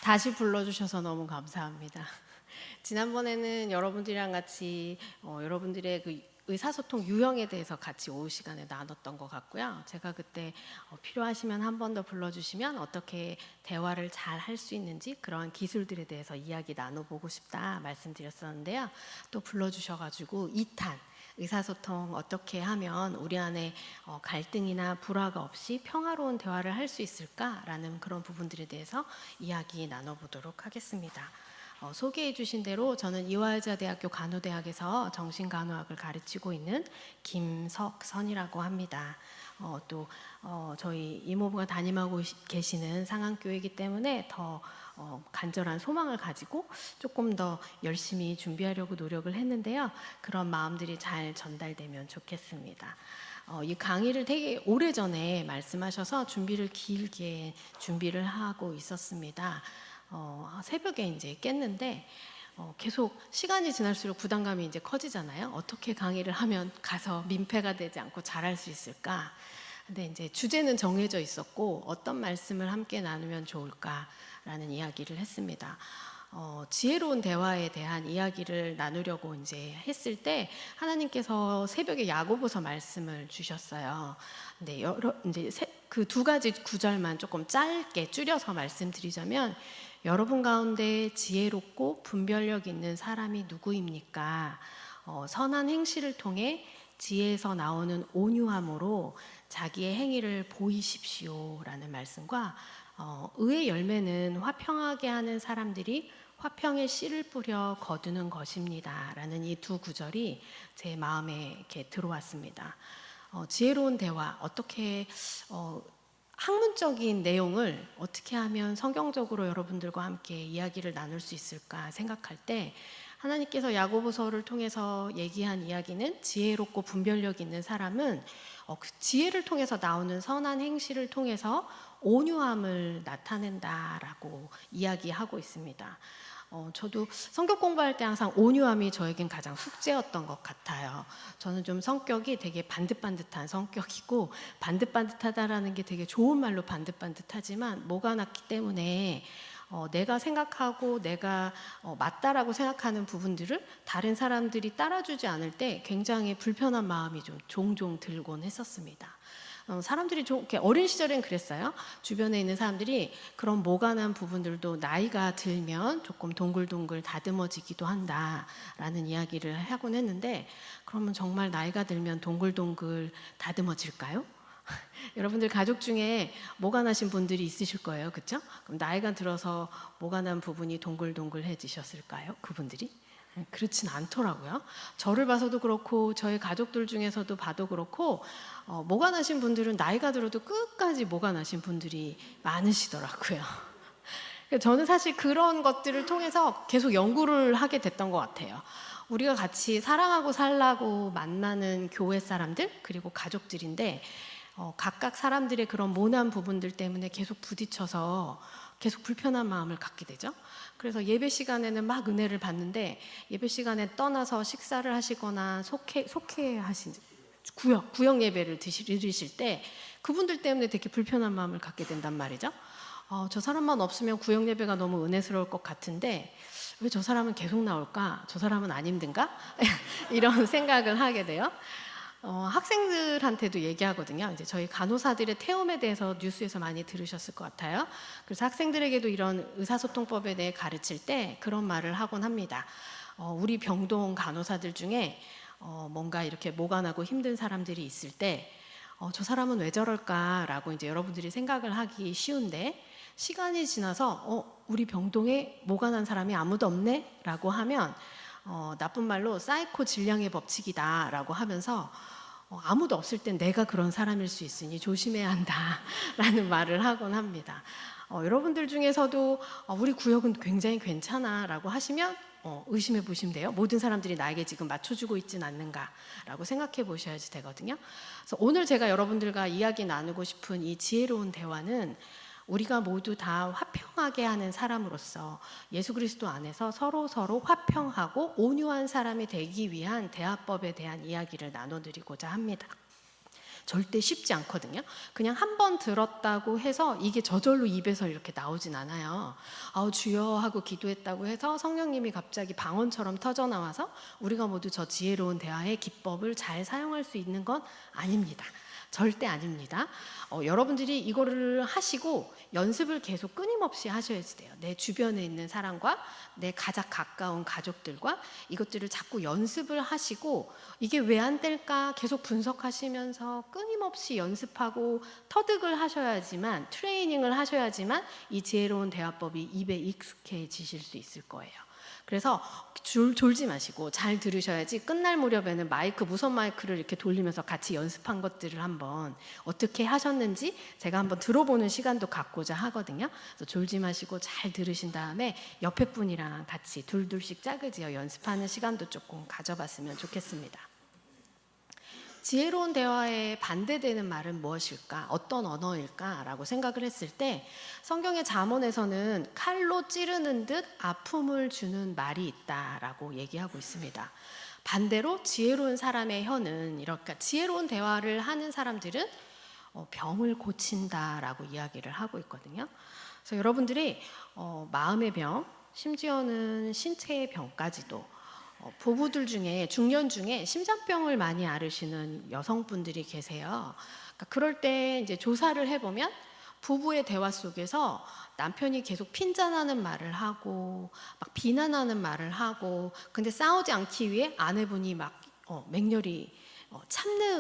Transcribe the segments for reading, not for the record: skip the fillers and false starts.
다시 불러주셔서 너무 감사합니다. 지난번에는 여러분들이랑 같이 여러분들의 그 의사소통 유형에 대해서 같이 오후 시간에 나눴던 것 같고요. 제가 그때 필요하시면 한 번 더 불러주시면 어떻게 대화를 잘 할 수 있는지 그러한 기술들에 대해서 이야기 나눠보고 싶다 말씀드렸었는데요. 또 불러주셔가지고 2탄 의사소통 어떻게 하면 우리 안에 갈등이나 불화가 없이 평화로운 대화를 할 수 있을까라는 그런 부분들에 대해서 이야기 나눠보도록 하겠습니다. 소개해 주신 대로 저는 이화여자대학교 간호대학에서 정신간호학을 가르치고 있는 김석선이라고 합니다. 저희 이모부가 담임하고 계시는 상한교회이기 때문에 더 간절한 소망을 가지고 조금 더 열심히 준비하려고 노력을 했는데요. 그런 마음들이 잘 전달되면 좋겠습니다. 이 강의를 되게 오래전에 말씀하셔서 준비를 길게 준비를 하고 있었습니다. 새벽에 이제 깼는데 계속 시간이 지날수록 부담감이 이제 커지잖아요. 어떻게 강의를 하면 가서 민폐가 되지 않고 잘할 수 있을까? 근데 이제 주제는 정해져 있었고 어떤 말씀을 함께 나누면 좋을까라는 이야기를 했습니다. 지혜로운 대화에 대한 이야기를 나누려고 이제 했을 때 하나님께서 새벽에 야고보서 말씀을 주셨어요. 근데 이제 그 두 가지 구절만 조금 짧게 줄여서 말씀드리자면 여러분 가운데 지혜롭고 분별력 있는 사람이 누구입니까? 선한 행실을 통해 지혜에서 나오는 온유함으로 자기의 행위를 보이십시오 라는 말씀과 의의 열매는 화평하게 하는 사람들이 화평의 씨를 뿌려 거두는 것입니다 라는 이 두 구절이 제 마음에 이렇게 들어왔습니다. 지혜로운 대화, 어떻게 학문적인 내용을 어떻게 하면 성경적으로 여러분들과 함께 이야기를 나눌 수 있을까 생각할 때 하나님께서 야고보서를 통해서 얘기한 이야기는 지혜롭고 분별력 있는 사람은 그 지혜를 통해서 나오는 선한 행실을 통해서 온유함을 나타낸다라고 이야기하고 있습니다. 저도 성격 공부할 때 항상 온유함이 저에겐 가장 숙제였던 것 같아요. 저는 좀 성격이 되게 반듯반듯한 성격이고 반듯반듯하다라는 게 되게 좋은 말로 반듯반듯하지만 뭐가 났기 때문에 내가 생각하고 내가 맞다라고 생각하는 부분들을 다른 사람들이 따라주지 않을 때 굉장히 불편한 마음이 좀 종종 들곤 했었습니다. 사람들이 이렇게 어린 시절엔 그랬어요. 주변에 있는 사람들이 그런 모관한 부분들도 나이가 들면 조금 동글동글 다듬어지기도 한다라는 이야기를 하곤 했는데 그러면 정말 나이가 들면 동글동글 다듬어질까요? 여러분들 가족 중에 모가나신 분들이 있으실 거예요. 그렇죠? 그럼 나이가 들어서 모가난 부분이 동글동글해지셨을까요? 그분들이? 그렇진 않더라고요. 저를 봐서도 그렇고 저희 가족들 중에서도 봐도 그렇고 모가 나신 분들은 나이가 들어도 끝까지 모가 나신 분들이 많으시더라고요. 저는 사실 그런 것들을 통해서 계속 연구를 하게 됐던 것 같아요. 우리가 같이 사랑하고 살라고 만나는 교회 사람들 그리고 가족들인데 각각 사람들의 그런 모난 부분들 때문에 계속 부딪혀서 계속 불편한 마음을 갖게 되죠. 그래서 예배 시간에는 막 은혜를 받는데 예배 시간에 떠나서 식사를 하시거나 속회하신 구역 예배를 드리실 때 그분들 때문에 되게 불편한 마음을 갖게 된단 말이죠. 저 사람만 없으면 구역 예배가 너무 은혜스러울 것 같은데 왜 저 사람은 계속 나올까? 저 사람은 안 힘든가? 이런 생각을 하게 돼요. 학생들한테도 얘기하거든요. 이제 저희 간호사들의 태움에 대해서 뉴스에서 많이 들으셨을 것 같아요. 그래서 학생들에게도 이런 의사소통법에 대해 가르칠 때 그런 말을 하곤 합니다. 우리 병동 간호사들 중에 뭔가 이렇게 모관하고 힘든 사람들이 있을 때 저 사람은 왜 저럴까라고 이제 여러분들이 생각을 하기 쉬운데 시간이 지나서 우리 병동에 모관한 사람이 아무도 없네? 라고 하면 나쁜 말로 사이코 질량의 법칙이다 라고 하면서 아무도 없을 땐 내가 그런 사람일 수 있으니 조심해야 한다 라는 말을 하곤 합니다. 여러분들 중에서도 우리 구역은 굉장히 괜찮아 라고 하시면 의심해 보시면 돼요. 모든 사람들이 나에게 지금 맞춰주고 있진 않는가 라고 생각해 보셔야지 되거든요. 그래서 오늘 제가 여러분들과 이야기 나누고 싶은 이 지혜로운 대화는 우리가 모두 다 화평하게 하는 사람으로서 예수 그리스도 안에서 서로 화평하고 온유한 사람이 되기 위한 대화법에 대한 이야기를 나눠드리고자 합니다. 절대 쉽지 않거든요. 그냥 한 번 들었다고 해서 이게 저절로 입에서 이렇게 나오진 않아요. 주여 하고 기도했다고 해서 성령님이 갑자기 방언처럼 터져 나와서 우리가 모두 저 지혜로운 대화의 기법을 잘 사용할 수 있는 건 아닙니다. 절대 아닙니다. 여러분들이 이거를 하시고 연습을 계속 끊임없이 하셔야지 돼요. 내 주변에 있는 사람과 내 가장 가까운 가족들과 이것들을 자꾸 연습을 하시고 이게 왜 안 될까 계속 분석하시면서 끊임없이 연습하고 터득을 하셔야지만, 트레이닝을 하셔야지만 이 지혜로운 대화법이 입에 익숙해지실 수 있을 거예요. 그래서 졸지 마시고 잘 들으셔야지 끝날 무렵에는 무선 마이크를 이렇게 돌리면서 같이 연습한 것들을 한번 어떻게 하셨는지 제가 한번 들어보는 시간도 갖고자 하거든요. 그래서 졸지 마시고 잘 들으신 다음에 옆에 분이랑 같이 둘씩 짝을 지어 연습하는 시간도 조금 가져봤으면 좋겠습니다. 지혜로운 대화에 반대되는 말은 무엇일까? 어떤 언어일까? 라고 생각을 했을 때 성경의 잠언에서는 칼로 찌르는 듯 아픔을 주는 말이 있다라고 얘기하고 있습니다. 반대로 지혜로운 사람의 혀는, 이렇게 지혜로운 대화를 하는 사람들은 병을 고친다라고 이야기를 하고 있거든요. 그래서 여러분들이 마음의 병, 심지어는 신체의 병까지도 부부들 중에 중년 중에 심장병을 많이 앓으시는 여성분들이 계세요. 그러니까 그럴 때 이제 조사를 해보면 부부의 대화 속에서 남편이 계속 핀잔하는 말을 하고 막 비난하는 말을 하고, 근데 싸우지 않기 위해 아내분이 막 맹렬히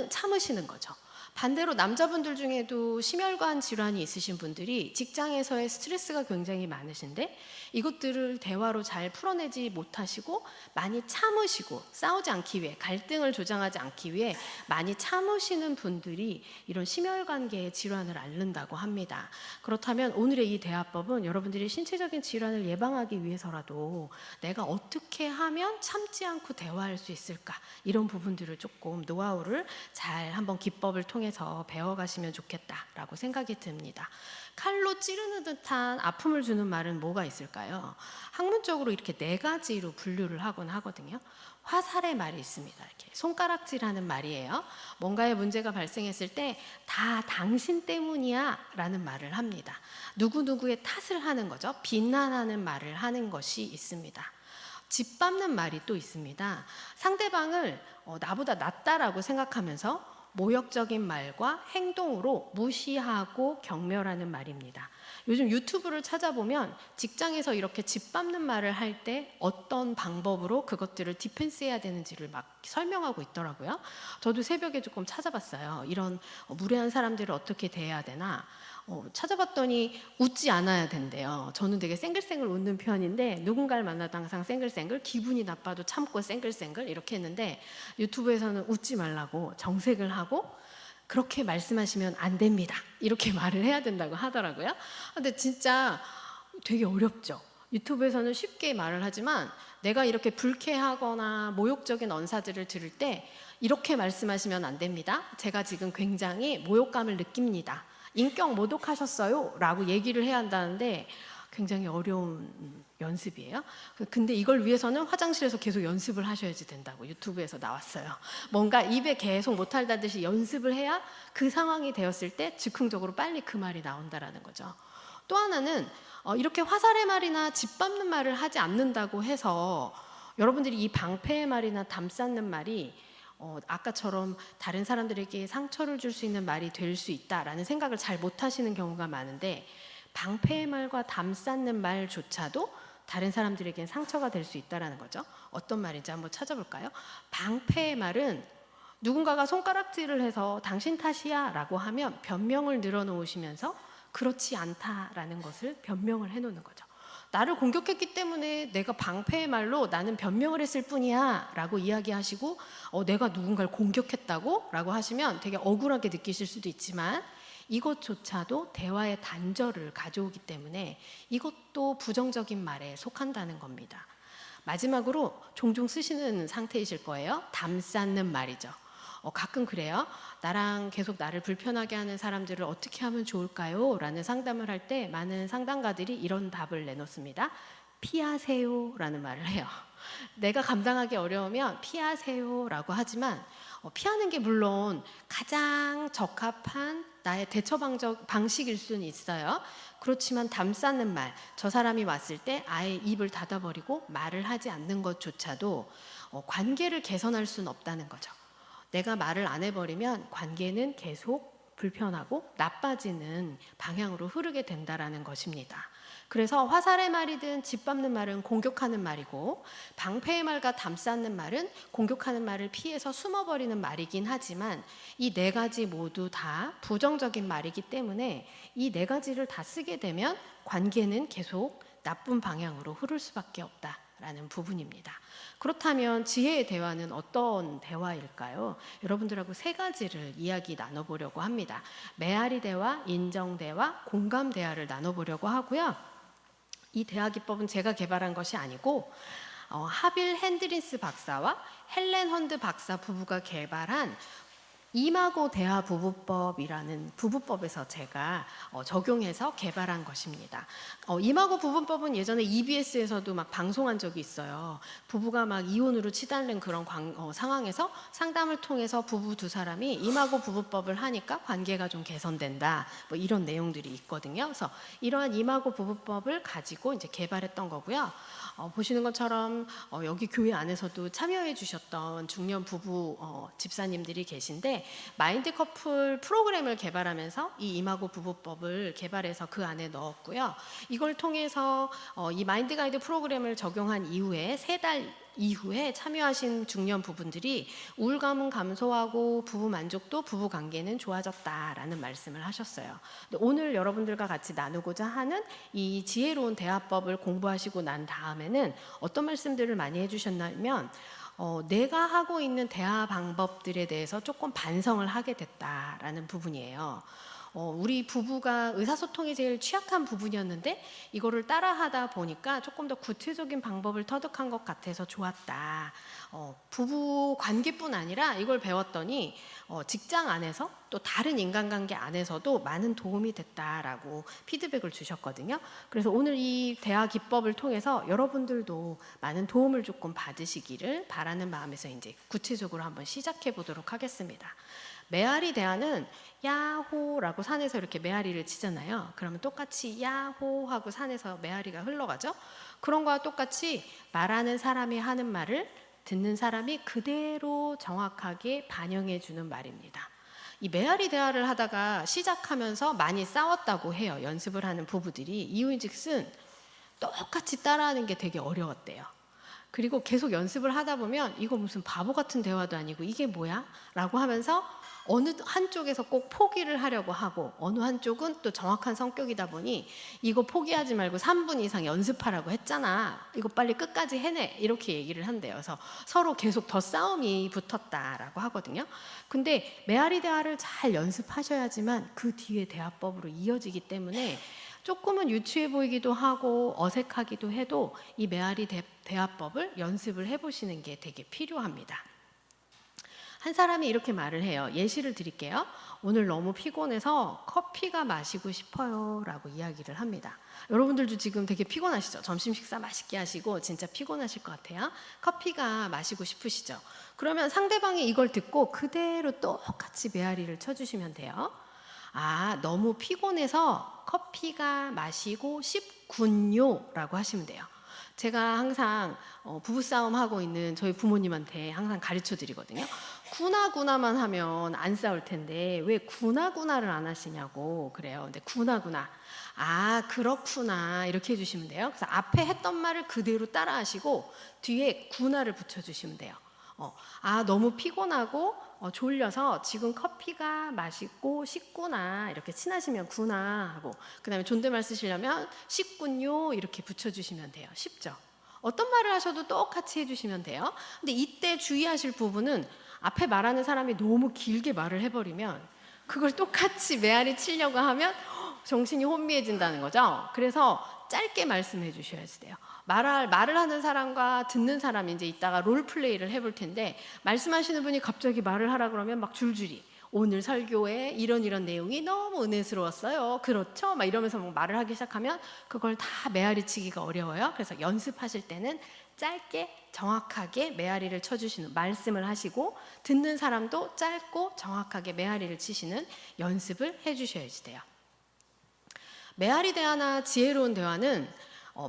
참으시는 거죠. 반대로 남자분들 중에도 심혈관 질환이 있으신 분들이 직장에서의 스트레스가 굉장히 많으신데 이것들을 대화로 잘 풀어내지 못하시고 많이 참으시고, 싸우지 않기 위해, 갈등을 조장하지 않기 위해 많이 참으시는 분들이 이런 심혈관계의 질환을 앓는다고 합니다. 그렇다면 오늘의 이 대화법은 여러분들이 신체적인 질환을 예방하기 위해서라도 내가 어떻게 하면 참지 않고 대화할 수 있을까, 이런 부분들을 조금 노하우를 잘 한번 기법을 통해서 배워가시면 좋겠다라고 생각이 듭니다. 칼로 찌르는 듯한 아픔을 주는 말은 뭐가 있을까요? 학문적으로 이렇게 4가지로 분류를 하곤 하거든요. 화살의 말이 있습니다. 이렇게 손가락질하는 말이에요. 뭔가의 문제가 발생했을 때 다 당신 때문이야 라는 말을 합니다. 누구누구의 탓을 하는 거죠. 비난하는 말을 하는 것이 있습니다. 짓밟는 말이 또 있습니다. 상대방을 나보다 낫다라고 생각하면서 모욕적인 말과 행동으로 무시하고 경멸하는 말입니다. 요즘 유튜브를 찾아보면 직장에서 이렇게 짓밟는 말을 할 때 어떤 방법으로 그것들을 디펜스해야 되는지를 막 설명하고 있더라고요. 저도 새벽에 조금 찾아봤어요. 이런 무례한 사람들을 어떻게 대해야 되나. 찾아봤더니 웃지 않아야 된대요. 저는 되게 쌩글쌩글 웃는 편인데 누군가를 만나도 항상 쌩글쌩글, 기분이 나빠도 참고 쌩글쌩글 이렇게 했는데 유튜브에서는 웃지 말라고 정색을 하고 그렇게 말씀하시면 안 됩니다, 이렇게 말을 해야 된다고 하더라고요. 근데 진짜 되게 어렵죠. 유튜브에서는 쉽게 말을 하지만 내가 이렇게 불쾌하거나 모욕적인 언사들을 들을 때 이렇게 말씀하시면 안 됩니다. 제가 지금 굉장히 모욕감을 느낍니다. 인격 모독하셨어요? 라고 얘기를 해야 한다는데 굉장히 어려운 연습이에요. 근데 이걸 위해서는 화장실에서 계속 연습을 하셔야지 된다고 유튜브에서 나왔어요. 뭔가 입에 계속 못할다듯이 연습을 해야 그 상황이 되었을 때 즉흥적으로 빨리 그 말이 나온다라는 거죠. 또 하나는 이렇게 화살의 말이나 짓밟는 말을 하지 않는다고 해서 여러분들이 이 방패의 말이나 담쌓는 말이 아까처럼 다른 사람들에게 상처를 줄 수 있는 말이 될 수 있다라는 생각을 잘 못하시는 경우가 많은데, 방패의 말과 담쌓는 말조차도 다른 사람들에겐 상처가 될 수 있다는 거죠. 어떤 말인지 한번 찾아볼까요? 방패의 말은 누군가가 손가락질을 해서 당신 탓이야 라고 하면 변명을 늘어놓으시면서 그렇지 않다라는 것을 변명을 해놓는 거죠. 나를 공격했기 때문에 내가 방패의 말로 나는 변명을 했을 뿐이야 라고 이야기하시고 내가 누군가를 공격했다고? 라고 하시면 되게 억울하게 느끼실 수도 있지만 이것조차도 대화의 단절을 가져오기 때문에 이것도 부정적인 말에 속한다는 겁니다. 마지막으로 종종 쓰시는 상태이실 거예요. 담쌓는 말이죠. 가끔 그래요. 나랑 계속 나를 불편하게 하는 사람들을 어떻게 하면 좋을까요? 라는 상담을 할 때 많은 상담가들이 이런 답을 내놓습니다. 피하세요 라는 말을 해요. 내가 감당하기 어려우면 피하세요 라고 하지만 피하는 게 물론 가장 적합한 나의 대처 방식일 수는 있어요. 그렇지만 담쌓는 말, 저 사람이 왔을 때 아예 입을 닫아버리고 말을 하지 않는 것조차도 관계를 개선할 수는 없다는 거죠. 내가 말을 안 해버리면 관계는 계속 불편하고 나빠지는 방향으로 흐르게 된다라는 것입니다. 그래서 화살의 말이든 짓밟는 말은 공격하는 말이고, 방패의 말과 담쌓는 말은 공격하는 말을 피해서 숨어버리는 말이긴 하지만, 이 네 가지 모두 다 부정적인 말이기 때문에 이 네 가지를 다 쓰게 되면 관계는 계속 나쁜 방향으로 흐를 수밖에 없다라는 부분입니다. 그렇다면 지혜의 대화는 어떤 대화일까요? 여러분들하고 세 가지를 이야기 나눠보려고 합니다. 메아리 대화, 인정 대화, 공감 대화를 나눠보려고 하고요. 이 대화 기법은 제가 개발한 것이 아니고 하빌 핸드린스 박사와 헬렌 헌드 박사 부부가 개발한 이마고 대화 부부법이라는 부부법에서 제가 적용해서 개발한 것입니다. 이마고 부부법은 예전에 EBS에서도 막 방송한 적이 있어요. 부부가 막 이혼으로 치달는 그런 상황에서 상담을 통해서 부부 두 사람이 이마고 부부법을 하니까 관계가 좀 개선된다, 뭐 이런 내용들이 있거든요. 그래서 이러한 이마고 부부법을 가지고 이제 개발했던 거고요. 보시는 것처럼 여기 교회 안에서도 참여해 주셨던 중년 부부 집사님들이 계신데, 마인드 커플 프로그램을 개발하면서 이 이마고 부부법을 개발해서 그 안에 넣었고요. 이걸 통해서 이 마인드 가이드 프로그램을 적용한 이후에 3달 이후에 참여하신 중년 부분들이 우울감은 감소하고 부부 만족도, 부부 관계는 좋아졌다라는 말씀을 하셨어요. 근데 오늘 여러분들과 같이 나누고자 하는 이 지혜로운 대화법을 공부하시고 난 다음에는 어떤 말씀들을 많이 해주셨냐면, 내가 하고 있는 대화 방법들에 대해서 조금 반성을 하게 됐다라는 부분이에요. 우리 부부가 의사소통이 제일 취약한 부분이었는데 이거를 따라하다 보니까 조금 더 구체적인 방법을 터득한 것 같아서 좋았다. 부부 관계뿐 아니라 이걸 배웠더니 직장 안에서 또 다른 인간관계 안에서도 많은 도움이 됐다라고 피드백을 주셨거든요. 그래서 오늘 이 대화 기법을 통해서 여러분들도 많은 도움을 조금 받으시기를 바라는 마음에서 이제 구체적으로 한번 시작해 보도록 하겠습니다. 메아리 대화는 야호라고 산에서 이렇게 메아리를 치잖아요. 그러면 똑같이 야호 하고 산에서 메아리가 흘러가죠. 그런 거와 똑같이 말하는 사람이 하는 말을 듣는 사람이 그대로 정확하게 반영해 주는 말입니다. 이 메아리 대화를 하다가 시작하면서 많이 싸웠다고 해요. 연습을 하는 부부들이. 이유인즉슨 똑같이 따라하는 게 되게 어려웠대요. 그리고 계속 연습을 하다 보면 이거 무슨 바보 같은 대화도 아니고 이게 뭐야? 라고 하면서 어느 한쪽에서 꼭 포기를 하려고 하고, 어느 한쪽은 또 정확한 성격이다 보니 이거 포기하지 말고 3분 이상 연습하라고 했잖아, 이거 빨리 끝까지 해내, 이렇게 얘기를 한대요. 그래서 서로 계속 더 싸움이 붙었다라고 하거든요. 근데 메아리 대화를 잘 연습하셔야지만 그 뒤에 대화법으로 이어지기 때문에 조금은 유치해 보이기도 하고 어색하기도 해도 이 메아리 대화법을 연습을 해보시는 게 되게 필요합니다. 한 사람이 이렇게 말을 해요. 예시를 드릴게요. 오늘 너무 피곤해서 커피가 마시고 싶어요 라고 이야기를 합니다. 여러분들도 지금 되게 피곤하시죠? 점심 식사 맛있게 하시고 진짜 피곤하실 것 같아요. 커피가 마시고 싶으시죠? 그러면 상대방이 이걸 듣고 그대로 똑같이 메아리를 쳐주시면 돼요. 아, 너무 피곤해서 커피가 마시고 싶군요 라고 하시면 돼요. 제가 항상 부부싸움 하고 있는 저희 부모님한테 항상 가르쳐 드리거든요. 구나구나만 하면 안 싸울 텐데 왜 구나구나를 안 하시냐고 그래요. 근데 구나구나, 아 그렇구나, 이렇게 해주시면 돼요. 그래서 앞에 했던 말을 그대로 따라 하시고 뒤에 구나를 붙여주시면 돼요. 아 너무 피곤하고 졸려서 지금 커피가 맛있고 싶구나, 이렇게 친하시면 구나 하고, 그 다음에 존댓말 쓰시려면 싶군요 이렇게 붙여주시면 돼요. 쉽죠? 어떤 말을 하셔도 똑같이 해주시면 돼요. 근데 이때 주의하실 부분은 앞에 말하는 사람이 너무 길게 말을 해버리면 그걸 똑같이 메아리 치려고 하면 정신이 혼미해진다는 거죠. 그래서 짧게 말씀해 주셔야 돼요. 말을 하는 사람과 듣는 사람이 이제 이따가 롤플레이를 해볼 텐데, 말씀하시는 분이 갑자기 말을 하라 그러면 막 줄줄이 오늘 설교에 이런 내용이 너무 은혜스러웠어요. 그렇죠? 막 이러면서 뭐 말을 하기 시작하면 그걸 다 메아리치기가 어려워요. 그래서 연습하실 때는 짧게 정확하게 메아리를 쳐주시는 말씀을 하시고, 듣는 사람도 짧고 정확하게 메아리를 치시는 연습을 해주셔야지 돼요. 메아리 대화나 지혜로운 대화는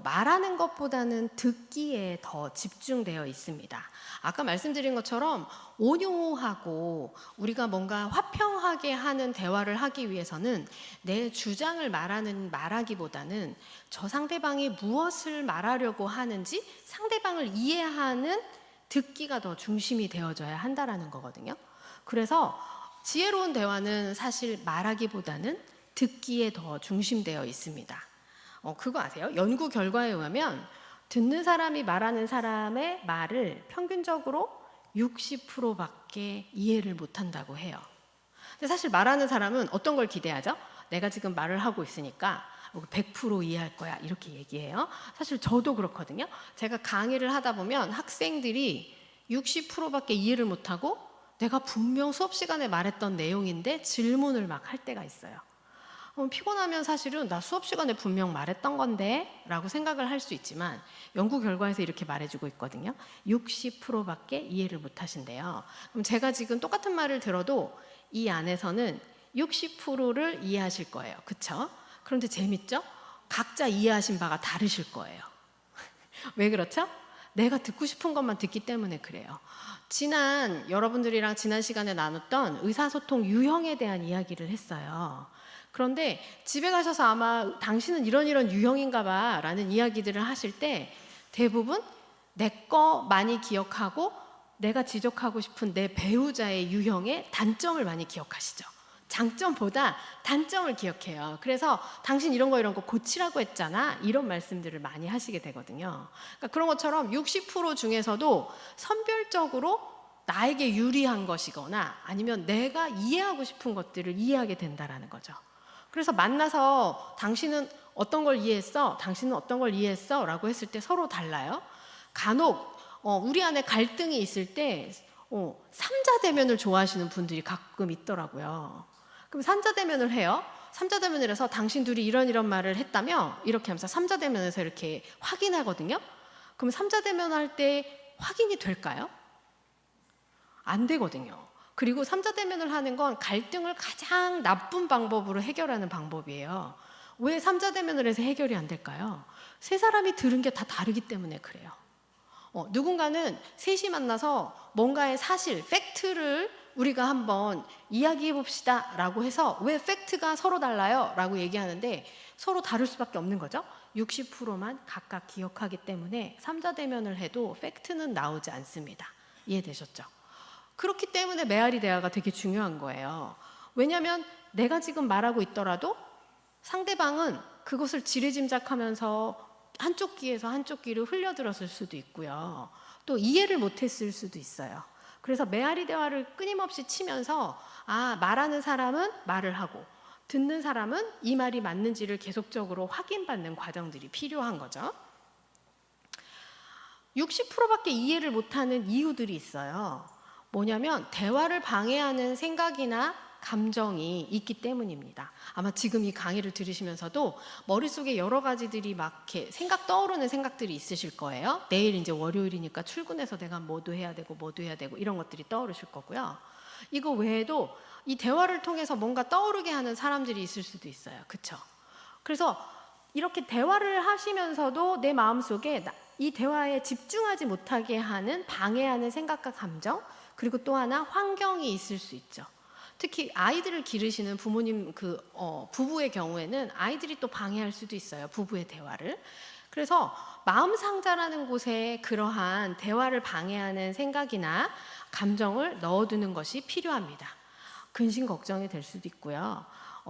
말하는 것보다는 듣기에 더 집중되어 있습니다. 아까 말씀드린 것처럼 온유하고 우리가 뭔가 화평하게 하는 대화를 하기 위해서는 내 주장을 말하기보다는 저 상대방이 무엇을 말하려고 하는지 상대방을 이해하는 듣기가 더 중심이 되어져야 한다라는 거거든요. 그래서 지혜로운 대화는 사실 말하기보다는 듣기에 더 중심되어 있습니다. 그거 아세요? 연구 결과에 의하면 듣는 사람이 말하는 사람의 말을 평균적으로 60%밖에 이해를 못한다고 해요. 근데 사실 말하는 사람은 어떤 걸 기대하죠? 내가 지금 말을 하고 있으니까 100% 이해할 거야 이렇게 얘기해요. 사실 저도 그렇거든요. 제가 강의를 하다 보면 학생들이 60%밖에 이해를 못하고 내가 분명 수업 시간에 말했던 내용인데 질문을 막 할 때가 있어요. 피곤하면 사실은 나 수업 시간에 분명 말했던 건데 라고 생각을 할 수 있지만 연구 결과에서 이렇게 말해주고 있거든요. 60%밖에 이해를 못 하신대요. 그럼 제가 지금 똑같은 말을 들어도 이 안에서는 60%를 이해하실 거예요. 그쵸? 그런데 재밌죠? 각자 이해하신 바가 다르실 거예요. 왜 그렇죠? 내가 듣고 싶은 것만 듣기 때문에 그래요. 여러분들이랑 지난 시간에 나눴던 의사소통 유형에 대한 이야기를 했어요. 그런데 집에 가셔서 아마 당신은 이런 유형인가 봐 라는 이야기들을 하실 때 대부분 내 거 많이 기억하고 내가 지적하고 싶은 내 배우자의 유형의 단점을 많이 기억하시죠. 장점보다 단점을 기억해요. 그래서 당신 이런 거 고치라고 했잖아 이런 말씀들을 많이 하시게 되거든요. 그러니까 그런 것처럼 60% 중에서도 선별적으로 나에게 유리한 것이거나 아니면 내가 이해하고 싶은 것들을 이해하게 된다라는 거죠. 그래서 만나서 당신은 어떤 걸 이해했어? 당신은 어떤 걸 이해했어? 라고 했을 때 서로 달라요. 간혹 우리 안에 갈등이 있을 때 삼자대면을 좋아하시는 분들이 가끔 있더라고요. 그럼 삼자대면을 해요. 삼자대면을 해서 당신 둘이 이런 말을 했다며 이렇게 하면서 삼자대면에서 이렇게 확인하거든요. 그럼 삼자대면 할 때 확인이 될까요? 안 되거든요. 그리고 삼자대면을 하는 건 갈등을 가장 나쁜 방법으로 해결하는 방법이에요. 왜 삼자대면을 해서 해결이 안 될까요? 세 사람이 들은 게 다 다르기 때문에 그래요. 누군가는 셋이 만나서 뭔가의 사실, 팩트를 우리가 한번 이야기해 봅시다 라고 해서 왜 팩트가 서로 달라요? 라고 얘기하는데 서로 다를 수밖에 없는 거죠. 60%만 각각 기억하기 때문에 삼자대면을 해도 팩트는 나오지 않습니다. 이해되셨죠? 그렇기 때문에 메아리 대화가 되게 중요한 거예요. 왜냐하면 내가 지금 말하고 있더라도 상대방은 그것을 지레짐작하면서 한쪽 귀에서 한쪽 귀로 흘려들었을 수도 있고요. 또 이해를 못했을 수도 있어요. 그래서 메아리 대화를 끊임없이 치면서 말하는 사람은 말을 하고 듣는 사람은 이 말이 맞는지를 계속적으로 확인받는 과정들이 필요한 거죠. 60%밖에 이해를 못하는 이유들이 있어요. 뭐냐면 대화를 방해하는 생각이나 감정이 있기 때문입니다. 아마 지금 이 강의를 들으시면서도 머릿속에 여러 가지들이 막 이렇게 떠오르는 생각들이 있으실 거예요. 내일 이제 월요일이니까 출근해서 내가 뭐도 해야 되고 이런 것들이 떠오르실 거고요. 이거 외에도 이 대화를 통해서 뭔가 떠오르게 하는 사람들이 있을 수도 있어요. 그렇죠? 그래서 이렇게 대화를 하시면서도 내 마음속에 이 대화에 집중하지 못하게 하는 방해하는 생각과 감정, 그리고 또 하나 환경이 있을 수 있죠. 특히 아이들을 기르시는 부모님 부부의 경우에는 아이들이 또 방해할 수도 있어요. 부부의 대화를. 그래서 마음 상자라는 곳에 그러한 대화를 방해하는 생각이나 감정을 넣어두는 것이 필요합니다. 근심 걱정이 될 수도 있고요.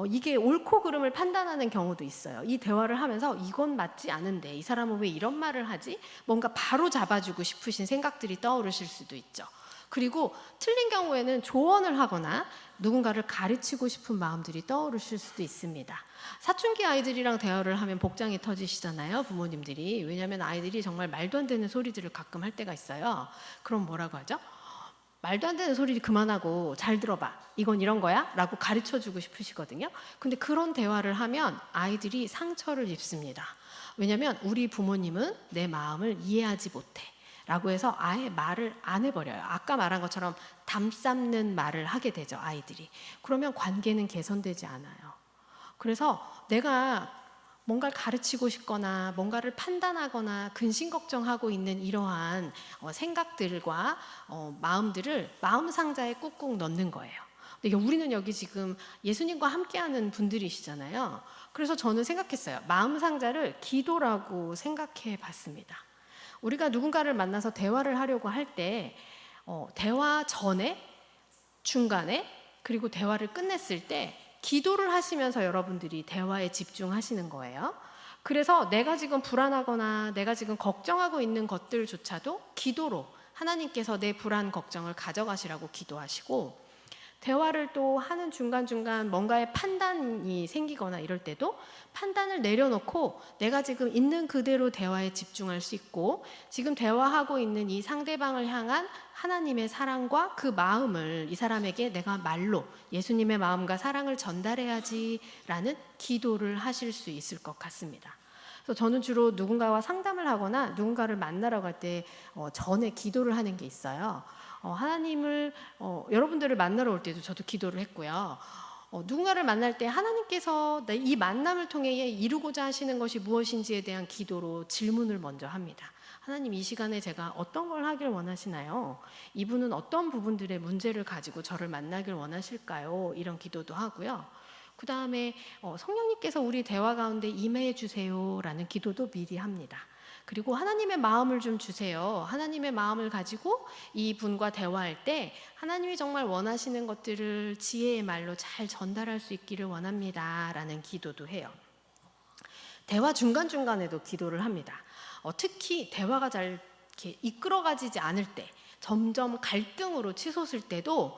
이게 옳고 그름을 판단하는 경우도 있어요. 이 대화를 하면서 이건 맞지 않은데 이 사람은 왜 이런 말을 하지? 뭔가 바로 잡아주고 싶으신 생각들이 떠오르실 수도 있죠. 그리고 틀린 경우에는 조언을 하거나 누군가를 가르치고 싶은 마음들이 떠오르실 수도 있습니다. 사춘기 아이들이랑 대화를 하면 복장이 터지시잖아요, 부모님들이. 왜냐하면 아이들이 정말 말도 안 되는 소리들을 가끔 할 때가 있어요. 그럼 뭐라고 하죠? 말도 안 되는 소리 그만하고 잘 들어봐. 이건 이런 거야? 라고 가르쳐주고 싶으시거든요. 근데 그런 대화를 하면 아이들이 상처를 입습니다. 왜냐하면 우리 부모님은 내 마음을 이해하지 못해 라고 해서 아예 말을 안 해버려요. 아까 말한 것처럼 담쌓는 말을 하게 되죠, 아이들이. 그러면 관계는 개선되지 않아요. 그래서 내가 뭔가를 가르치고 싶거나 뭔가를 판단하거나 근심 걱정하고 있는 이러한 생각들과 마음들을 마음 상자에 꾹꾹 넣는 거예요. 근데 우리는 여기 지금 예수님과 함께하는 분들이시잖아요. 그래서 저는 생각했어요. 마음 상자를 기도라고 생각해 봤습니다. 우리가 누군가를 만나서 대화를 하려고 할 때 대화 전에, 중간에, 그리고 대화를 끝냈을 때 기도를 하시면서 여러분들이 대화에 집중하시는 거예요. 그래서 내가 지금 불안하거나 내가 지금 걱정하고 있는 것들조차도 기도로 하나님께서 내 불안, 걱정을 가져가시라고 기도하시고, 대화를 또 하는 중간중간 뭔가의 판단이 생기거나 이럴 때도 판단을 내려놓고 내가 지금 있는 그대로 대화에 집중할 수 있고, 지금 대화하고 있는 이 상대방을 향한 하나님의 사랑과 그 마음을 이 사람에게 내가 말로 예수님의 마음과 사랑을 전달해야지라는 기도를 하실 수 있을 것 같습니다. 그래서 저는 주로 누군가와 상담을 하거나 누군가를 만나러 갈 때 전에 기도를 하는 게 있어요. 하나님을 여러분들을 만나러 올 때도 저도 기도를 했고요. 누군가를 만날 때 하나님께서 이 만남을 통해 이루고자 하시는 것이 무엇인지에 대한 기도로 질문을 먼저 합니다. 하나님, 이 시간에 제가 어떤 걸 하길 원하시나요? 이분은 어떤 부분들의 문제를 가지고 저를 만나길 원하실까요? 이런 기도도 하고요. 그 다음에 성령님께서 우리 대화 가운데 임해 주세요라는 기도도 미리 합니다. 그리고 하나님의 마음을 좀 주세요. 하나님의 마음을 가지고 이 분과 대화할 때 하나님이 정말 원하시는 것들을 지혜의 말로 잘 전달할 수 있기를 원합니다 라는 기도도 해요. 대화 중간중간에도 기도를 합니다. 특히 대화가 잘 이렇게 이끌어가지지 않을 때, 점점 갈등으로 치솟을 때도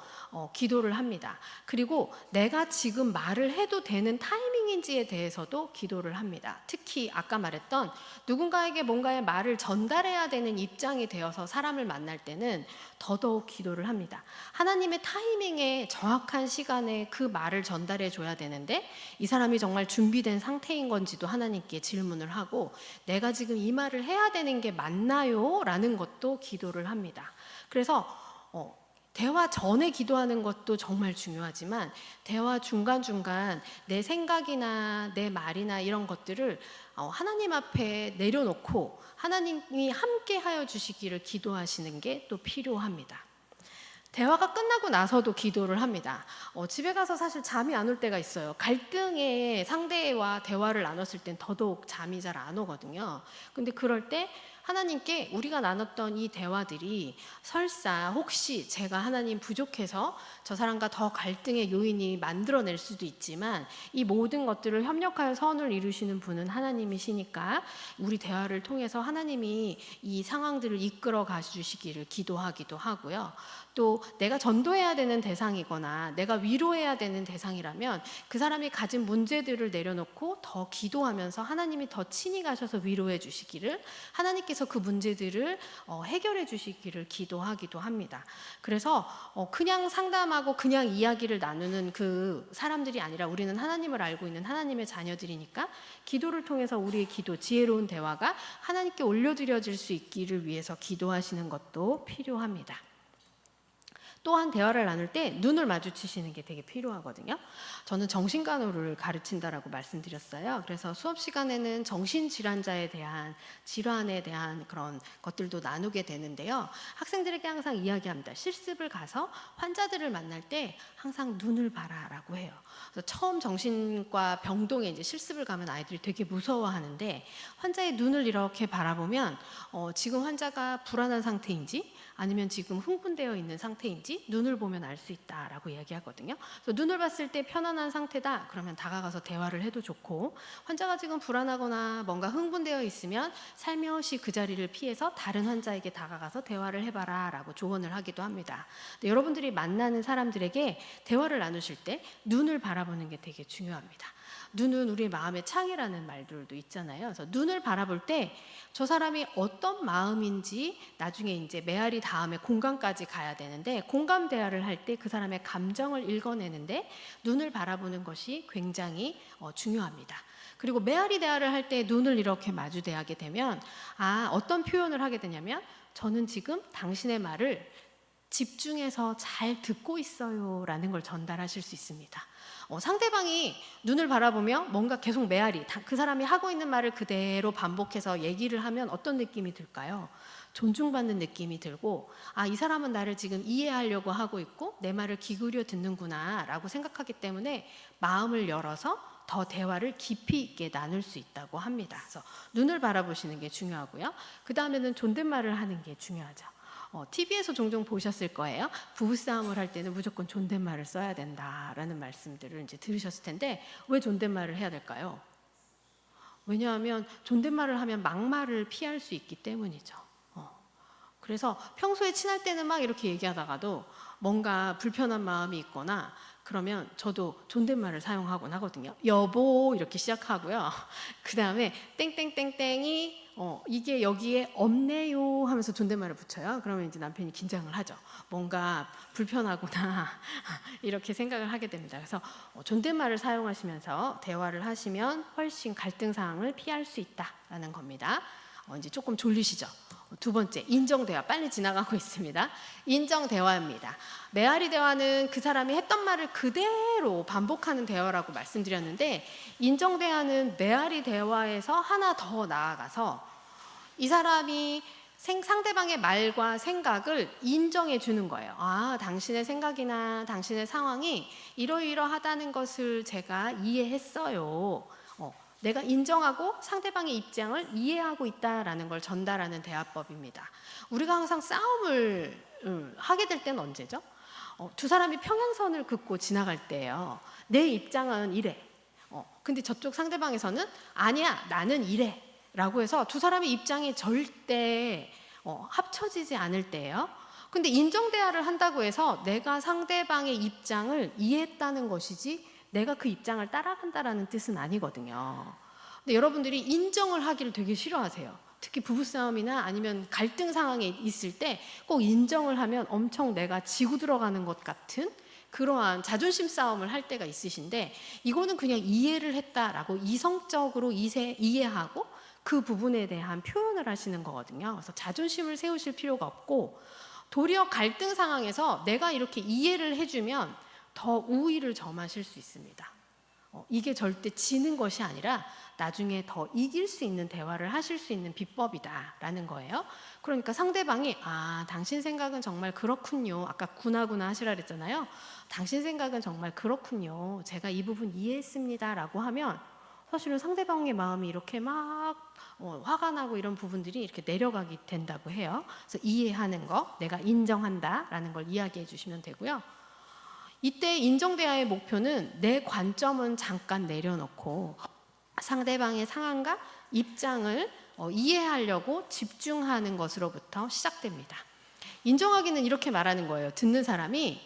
기도를 합니다. 그리고 내가 지금 말을 해도 되는 타이밍인지에 대해서도 기도를 합니다. 특히 아까 말했던 누군가에게 뭔가의 말을 전달해야 되는 입장이 되어서 사람을 만날 때는 더더욱 기도를 합니다. 하나님의 타이밍에 정확한 시간에 그 말을 전달해 줘야 되는데 이 사람이 정말 준비된 상태인 건지도 하나님께 질문을 하고, 내가 지금 이 말을 해야 되는 게 맞나요? 라는 것도 기도를 합니다. 그래서 대화 전에 기도하는 것도 정말 중요하지만 대화 중간중간 내 생각이나 내 말이나 이런 것들을 하나님 앞에 내려놓고 하나님이 함께 하여 주시기를 기도하시는 게 또 필요합니다. 대화가 끝나고 나서도 기도를 합니다. 집에 가서 사실 잠이 안 올 때가 있어요. 갈등의 상대와 대화를 나눴을 땐 더더욱 잠이 잘 안 오거든요. 근데 그럴 때 하나님께 우리가 나눴던 이 대화들이 설사 혹시 제가 하나님 부족해서 저 사람과 더 갈등의 요인이 만들어낼 수도 있지만 이 모든 것들을 협력하여 선을 이루시는 분은 하나님이시니까 우리 대화를 통해서 하나님이 이 상황들을 이끌어 가주시기를 기도하기도 하고요. 또 내가 전도해야 되는 대상이거나 내가 위로해야 되는 대상이라면 그 사람이 가진 문제들을 내려놓고 더 기도하면서 하나님이 더 친히 가셔서 위로해 주시기를, 하나님께서 그 문제들을 해결해 주시기를 기도하기도 합니다. 그래서 그냥 상담하고 그냥 이야기를 나누는 그 사람들이 아니라 우리는 하나님을 알고 있는 하나님의 자녀들이니까 기도를 통해서 우리의 기도, 지혜로운 대화가 하나님께 올려드려질 수 있기를 위해서 기도하시는 것도 필요합니다. 또한 대화를 나눌 때 눈을 마주치시는 게 되게 필요하거든요. 저는 정신간호를 가르친다라고 말씀드렸어요. 그래서 수업 시간에는 정신질환자에 대한 질환에 대한 그런 것들도 나누게 되는데요. 학생들에게 항상 이야기합니다. 실습을 가서 환자들을 만날 때 항상 눈을 봐라라고 해요. 그래서 처음 정신과 병동에 이제 실습을 가면 아이들이 되게 무서워하는데 환자의 눈을 이렇게 바라보면 지금 환자가 불안한 상태인지 아니면 지금 흥분되어 있는 상태인지 눈을 보면 알 수 있다라고 이야기하거든요. 그래서 눈을 봤을 때 편안한 상태다 그러면 다가가서 대화를 해도 좋고, 환자가 지금 불안하거나 뭔가 흥분되어 있으면 살며시 그 자리를 피해서 다른 환자에게 다가가서 대화를 해봐라 라고 조언을 하기도 합니다. 여러분들이 만나는 사람들에게 대화를 나누실 때 눈을 바라보는 게 되게 중요합니다. 눈은 우리의 마음의 창이라는 말들도 있잖아요. 그래서 눈을 바라볼 때 저 사람이 어떤 마음인지 나중에 이제 메아리 다음에 공감까지 가야 되는데, 공감 대화를 할 때 그 사람의 감정을 읽어내는데 눈을 바라보는 것이 굉장히 중요합니다. 그리고 메아리 대화를 할 때 눈을 이렇게 마주 대하게 되면 어떤 표현을 하게 되냐면, 저는 지금 당신의 말을 집중해서 잘 듣고 있어요 라는 걸 전달하실 수 있습니다. 상대방이 눈을 바라보며 뭔가 계속 메아리, 그 사람이 하고 있는 말을 그대로 반복해서 얘기를 하면 어떤 느낌이 들까요? 존중받는 느낌이 들고, 이 사람은 나를 지금 이해하려고 하고 있고 내 말을 기울여 듣는구나 라고 생각하기 때문에 마음을 열어서 더 대화를 깊이 있게 나눌 수 있다고 합니다. 그래서 눈을 바라보시는 게 중요하고요. 그 다음에는 존댓말을 하는 게 중요하죠. TV에서 종종 보셨을 거예요. 부부싸움을 할 때는 무조건 존댓말을 써야 된다라는 말씀들을 이제 들으셨을 텐데, 왜 존댓말을 해야 될까요? 왜냐하면 존댓말을 하면 막말을 피할 수 있기 때문이죠. 그래서 평소에 친할 때는 막 이렇게 얘기하다가도 뭔가 불편한 마음이 있거나 그러면 저도 존댓말을 사용하곤 하거든요. 여보 이렇게 시작하고요. 그 다음에 땡땡땡땡이 이게 여기에 없네요 하면서 존댓말을 붙여요. 그러면 이제 남편이 긴장을 하죠. 뭔가 불편하구나 이렇게 생각을 하게 됩니다. 그래서 존댓말을 사용하시면서 대화를 하시면 훨씬 갈등 상황을 피할 수 있다라는 겁니다. 이제 조금 졸리시죠? 두 번째, 인정 대화. 빨리 지나가고 있습니다. 인정 대화입니다. 메아리 대화는 그 사람이 했던 말을 그대로 반복하는 대화라고 말씀드렸는데, 인정 대화는 메아리 대화에서 하나 더 나아가서 이 사람이 상대방의 말과 생각을 인정해 주는 거예요. 당신의 생각이나 당신의 상황이 이러이러하다는 것을 제가 이해했어요. 내가 인정하고 상대방의 입장을 이해하고 있다라는 걸 전달하는 대화법입니다. 우리가 항상 싸움을 하게 될 때는 언제죠? 두 사람이 평행선을 긋고 지나갈 때예요. 내 입장은 이래. 근데 저쪽 상대방에서는 아니야, 나는 이래. 라고 해서 두 사람의 입장이 절대 합쳐지지 않을 때예요. 근데 인정 대화를 한다고 해서 내가 상대방의 입장을 이해했다는 것이지 내가 그 입장을 따라간다라는 뜻은 아니거든요. 근데 여러분들이 인정을 하기를 되게 싫어하세요. 특히 부부싸움이나 아니면 갈등 상황에 있을 때 꼭 인정을 하면 엄청 내가 지고 들어가는 것 같은 그러한 자존심 싸움을 할 때가 있으신데, 이거는 그냥 이해를 했다라고 이성적으로 이해하고 그 부분에 대한 표현을 하시는 거거든요. 그래서 자존심을 세우실 필요가 없고, 도리어 갈등 상황에서 내가 이렇게 이해를 해주면 더 우위를 점하실 수 있습니다. 이게 절대 지는 것이 아니라 나중에 더 이길 수 있는 대화를 하실 수 있는 비법이다라는 거예요. 그러니까 상대방이 당신 생각은 정말 그렇군요. 아까 구나구나 하시라 그랬잖아요. 당신 생각은 정말 그렇군요. 제가 이 부분 이해했습니다 라고 하면 사실은 상대방의 마음이 이렇게 막 화가 나고 이런 부분들이 이렇게 내려가게 된다고 해요. 그래서 이해하는 거, 내가 인정한다라는 걸 이야기해 주시면 되고요. 이때 인정대화의 목표는 내 관점은 잠깐 내려놓고 상대방의 상황과 입장을 이해하려고 집중하는 것으로부터 시작됩니다. 인정하기는 이렇게 말하는 거예요. 듣는 사람이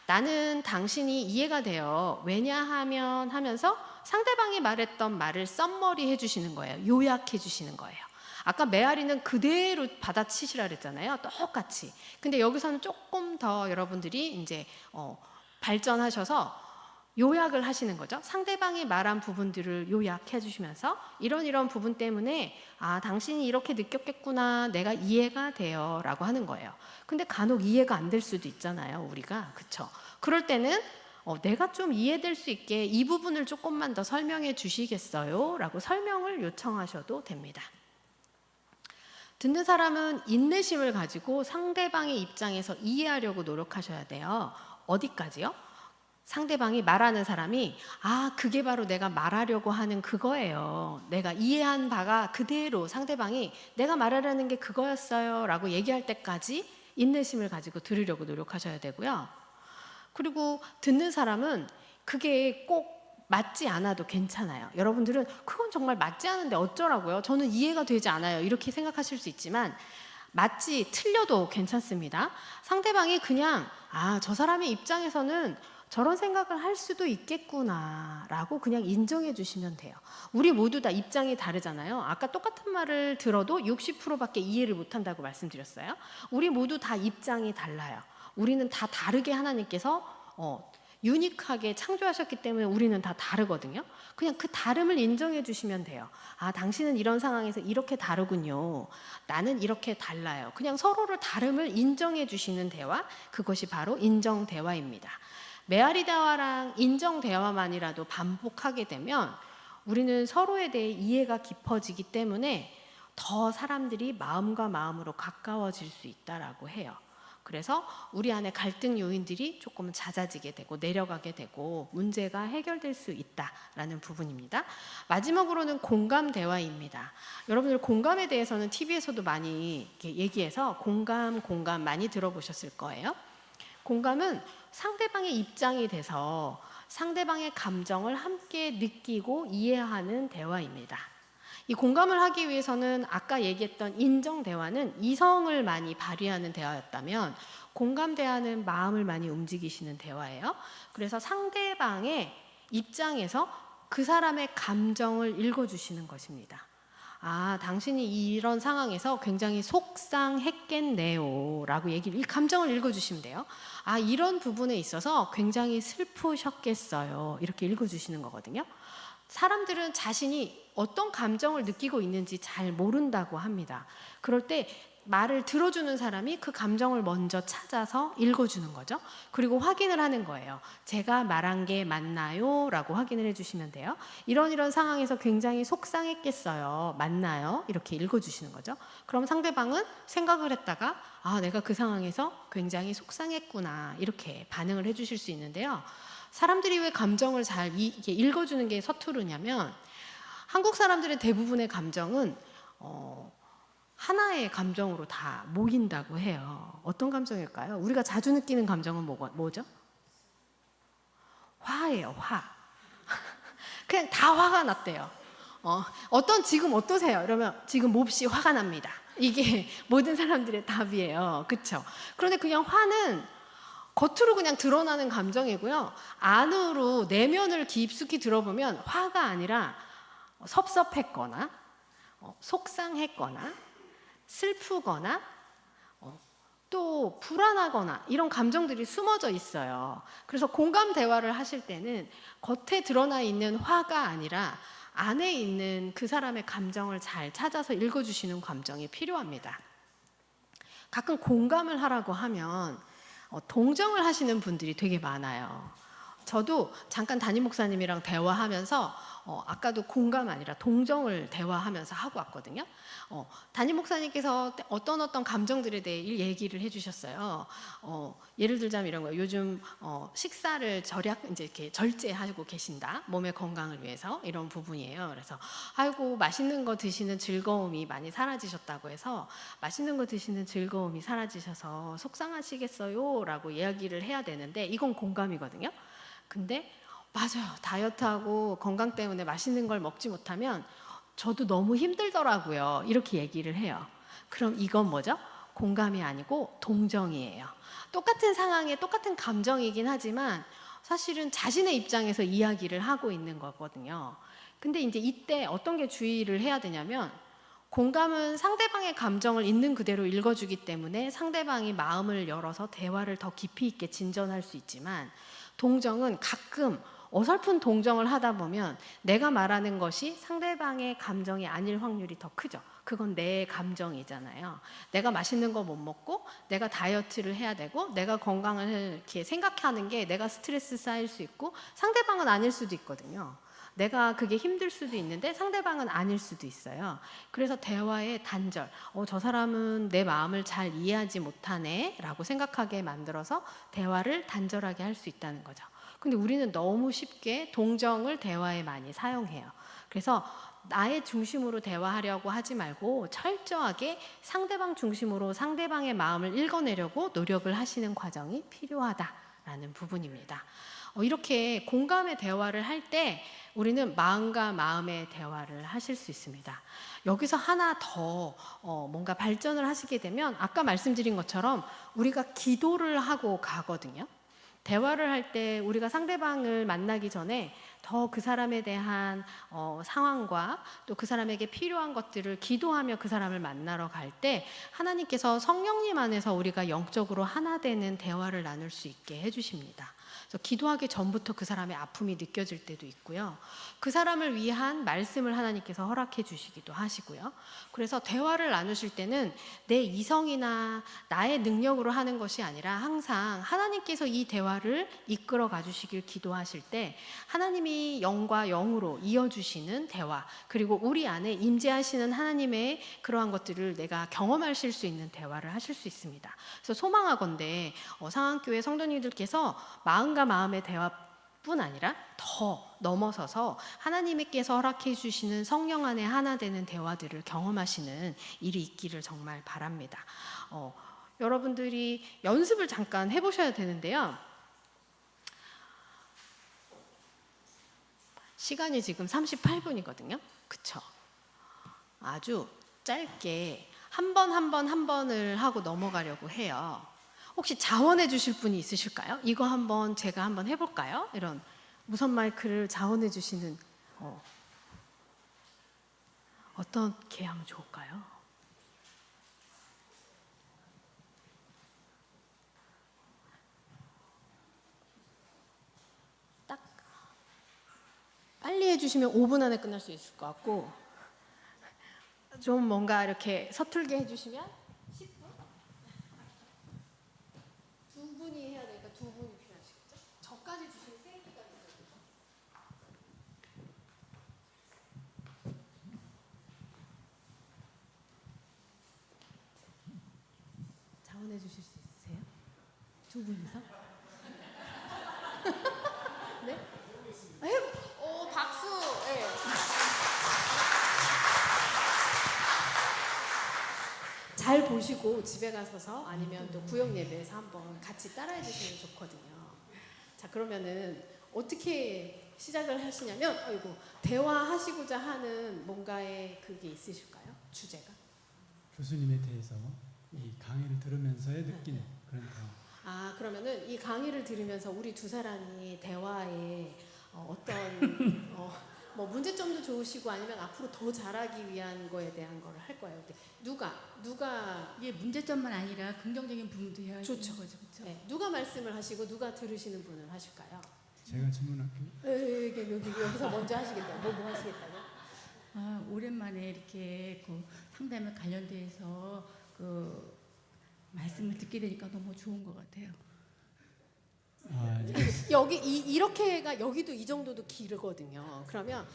나는 당신이 이해가 돼요. 왜냐하면 하면서 상대방이 말했던 말을 썸머리 해주시는 거예요. 요약해 주시는 거예요. 아까 메아리는 그대로 받아치시라 그랬잖아요. 똑같이. 근데 여기서는 조금 더 여러분들이 이제 발전하셔서 요약을 하시는 거죠. 상대방이 말한 부분들을 요약해 주시면서 이런 부분 때문에 당신이 이렇게 느꼈겠구나, 내가 이해가 돼요 라고 하는 거예요. 근데 간혹 이해가 안 될 수도 있잖아요, 우리가. 그쵸? 그럴 때는 내가 좀 이해될 수 있게 이 부분을 조금만 더 설명해 주시겠어요? 라고 설명을 요청하셔도 됩니다. 듣는 사람은 인내심을 가지고 상대방의 입장에서 이해하려고 노력하셔야 돼요. 어디까지요? 상대방이 말하는 사람이 그게 바로 내가 말하려고 하는 그거예요. 내가 이해한 바가 그대로 상대방이 내가 말하려는 게 그거였어요 라고 얘기할 때까지 인내심을 가지고 들으려고 노력하셔야 되고요. 그리고 듣는 사람은 그게 꼭 맞지 않아도 괜찮아요. 여러분들은 그건 정말 맞지 않은데 어쩌라고요? 저는 이해가 되지 않아요. 이렇게 생각하실 수 있지만 틀려도 괜찮습니다. 상대방이 그냥 저 사람의 입장에서는 저런 생각을 할 수도 있겠구나라고 그냥 인정해 주시면 돼요. 우리 모두 다 입장이 다르잖아요. 아까 똑같은 말을 들어도 60%밖에 이해를 못한다고 말씀드렸어요. 우리 모두 다 입장이 달라요. 우리는 다 다르게 하나님께서 유니크하게 창조하셨기 때문에 우리는 다 다르거든요. 그냥 그 다름을 인정해 주시면 돼요. 아, 당신은 이런 상황에서 이렇게 다르군요. 나는 이렇게 달라요. 그냥 서로를 다름을 인정해 주시는 대화, 그것이 바로 인정 대화입니다. 메아리 대화랑 인정 대화만이라도 반복하게 되면 우리는 서로에 대해 이해가 깊어지기 때문에 더 사람들이 마음과 마음으로 가까워질 수 있다라고 해요. 그래서 우리 안에 갈등 요인들이 조금 잦아지게 되고 내려가게 되고 문제가 해결될 수 있다라는 부분입니다. 마지막으로는 공감 대화입니다. 여러분들 공감에 대해서는 TV에서도 많이 이렇게 얘기해서 공감 많이 들어보셨을 거예요. 공감은 상대방의 입장이 돼서 상대방의 감정을 함께 느끼고 이해하는 대화입니다. 이 공감을 하기 위해서는 아까 얘기했던 인정 대화는 이성을 많이 발휘하는 대화였다면 공감 대화는 마음을 많이 움직이시는 대화예요. 그래서 상대방의 입장에서 그 사람의 감정을 읽어주시는 것입니다. 아, 당신이 이런 상황에서 굉장히 속상했겠네요 라고 이 감정을 읽어주시면 돼요. 아, 이런 부분에 있어서 굉장히 슬프셨겠어요, 이렇게 읽어주시는 거거든요. 사람들은 자신이 어떤 감정을 느끼고 있는지 잘 모른다고 합니다. 그럴 때 말을 들어주는 사람이 그 감정을 먼저 찾아서 읽어주는 거죠. 그리고 확인을 하는 거예요. 제가 말한 게 맞나요? 라고 확인을 해주시면 돼요. 이런 상황에서 굉장히 속상했겠어요. 맞나요? 이렇게 읽어주시는 거죠. 그럼 상대방은 생각을 했다가 아, 내가 그 상황에서 굉장히 속상했구나, 이렇게 반응을 해주실 수 있는데요. 사람들이 왜 감정을 잘 읽어주는 게 서투르냐면 한국 사람들의 대부분의 감정은 하나의 감정으로 다 모인다고 해요. 어떤 감정일까요? 우리가 자주 느끼는 감정은 뭐죠? 화예요, 화. 그냥 다 화가 났대요. 지금 어떠세요? 이러면 지금 몹시 화가 납니다. 이게 모든 사람들의 답이에요. 그렇죠? 그런데 그냥 화는 겉으로 그냥 드러나는 감정이고요. 안으로 내면을 깊숙이 들어보면 화가 아니라 섭섭했거나 속상했거나 슬프거나 또 불안하거나 이런 감정들이 숨어져 있어요. 그래서 공감 대화를 하실 때는 겉에 드러나 있는 화가 아니라 안에 있는 그 사람의 감정을 잘 찾아서 읽어주시는 감정이 필요합니다. 가끔 공감을 하라고 하면 동정을 하시는 분들이 되게 많아요. 저도 잠깐 담임 목사님이랑 대화하면서 아까도 공감 아니라 동정을 대화하면서 하고 왔거든요. 담임 목사님께서 어떤 감정들에 대해 얘기를 해주셨어요. 예를 들자면 이런 거예요. 요즘 식사를 이제 이렇게 절제하고 계신다. 몸의 건강을 위해서 이런 부분이에요. 그래서 아이고, 맛있는 거 드시는 즐거움이 많이 사라지셨다고 해서 맛있는 거 드시는 즐거움이 사라지셔서 속상하시겠어요? 라고 이야기를 해야 되는데 이건 공감이거든요. 근데 맞아요. 다이어트하고 건강 때문에 맛있는 걸 먹지 못하면 저도 너무 힘들더라고요. 이렇게 얘기를 해요. 그럼 이건 뭐죠? 공감이 아니고 동정이에요. 똑같은 상황에 똑같은 감정이긴 하지만 사실은 자신의 입장에서 이야기를 하고 있는 거거든요. 근데 이제 이때 어떤 게 주의를 해야 되냐면 공감은 상대방의 감정을 있는 그대로 읽어주기 때문에 상대방이 마음을 열어서 대화를 더 깊이 있게 진전할 수 있지만 동정은 가끔 어설픈 동정을 하다 보면 내가 말하는 것이 상대방의 감정이 아닐 확률이 더 크죠. 그건 내 감정이잖아요. 내가 맛있는 거 못 먹고 내가 다이어트를 해야 되고 내가 건강을 이렇게 생각하는 게 내가 스트레스 쌓일 수 있고 상대방은 아닐 수도 있거든요. 내가 그게 힘들 수도 있는데 상대방은 아닐 수도 있어요. 그래서 대화의 단절, 저 사람은 내 마음을 잘 이해하지 못하네 라고 생각하게 만들어서 대화를 단절하게 할 수 있다는 거죠. 근데 우리는 너무 쉽게 동정을 대화에 많이 사용해요. 그래서 나의 중심으로 대화하려고 하지 말고 철저하게 상대방 중심으로 상대방의 마음을 읽어내려고 노력을 하시는 과정이 필요하다라는 부분입니다. 이렇게 공감의 대화를 할 때 우리는 마음과 마음의 대화를 하실 수 있습니다. 여기서 하나 더 뭔가 발전을 하시게 되면 아까 말씀드린 것처럼 우리가 기도를 하고 가거든요. 대화를 할 때 우리가 상대방을 만나기 전에 더 그 사람에 대한 상황과 또 그 사람에게 필요한 것들을 기도하며 그 사람을 만나러 갈 때 하나님께서 성령님 안에서 우리가 영적으로 하나 되는 대화를 나눌 수 있게 해주십니다. 그래서 기도하기 전부터 그 사람의 아픔이 느껴질 때도 있고요. 그 사람을 위한 말씀을 하나님께서 허락해 주시기도 하시고요. 그래서 대화를 나누실 때는 내 이성이나 나의 능력으로 하는 것이 아니라 항상 하나님께서 이 대화를 이끌어 가주시길 기도하실 때 하나님이 영과 영으로 이어주시는 대화, 그리고 우리 안에 임재하시는 하나님의 그러한 것들을 내가 경험하실 수 있는 대화를 하실 수 있습니다. 그래서 소망하건대 상한교회 성도님들께서 마음과 마음의 대화뿐 아니라 더 넘어서서 하나님께서 허락해 주시는 성령 안에 하나 되는 대화들을 경험하시는 일이 있기를 정말 바랍니다. 여러분들이 연습을 잠깐 해보셔야 되는데요. 시간이 지금 38분이거든요. 그쵸? 아주 짧게 한 번을 하고 넘어가려고 해요. 혹시 자원해 주실 분이 있으실까요? 이거 제가 한번 해볼까요? 이런 무선 마이크를 자원해 주시는 어떻게 하면 좋을까요? 딱 빨리 해주시면 5분 안에 끝날 수 있을 것 같고 좀 뭔가 이렇게 서툴게 해주시면 10분? 두 분이 해야 되니까 두 분이 필요하시겠죠? 저까지 주시면 3개가 있어요. 자원해 주실 수 있으세요? 두 분이서? 네? 박수! 네. 잘 보시고 집에 가서서 아니면 또 구역 예배에서 한번 같이 따라해 주시면 좋거든요. 자, 그러면은 어떻게 시작을 하시냐면, 대화하시고자 하는 뭔가의 그게 있으실까요? 주제가? 교수님에 대해서 이 강의를 들으면서의 느낀 그런 대화. 그러면은 이 강의를 들으면서 우리 두 사람이 대화에 어떤 뭐 문제점도 좋으시고 아니면 앞으로 더 잘하기 위한 거에 대한 거를 할 거예요. 근데 누가 이게 문제점만 아니라 긍정적인 부분도 해야 좋죠. 거죠, 그렇죠? 네, 누가 말씀을 하시고 누가 들으시는 분을 하실까요? 제가 질문할게요. 여기서 먼저 하시겠다고. 뭐 하시겠다고? 오랜만에 이렇게 그 상담에 관련돼서 그 말씀을 듣게 되니까 너무 좋은 것 같아요. 여기 이렇게가 여기도 이 정도도 길거든요. 그러면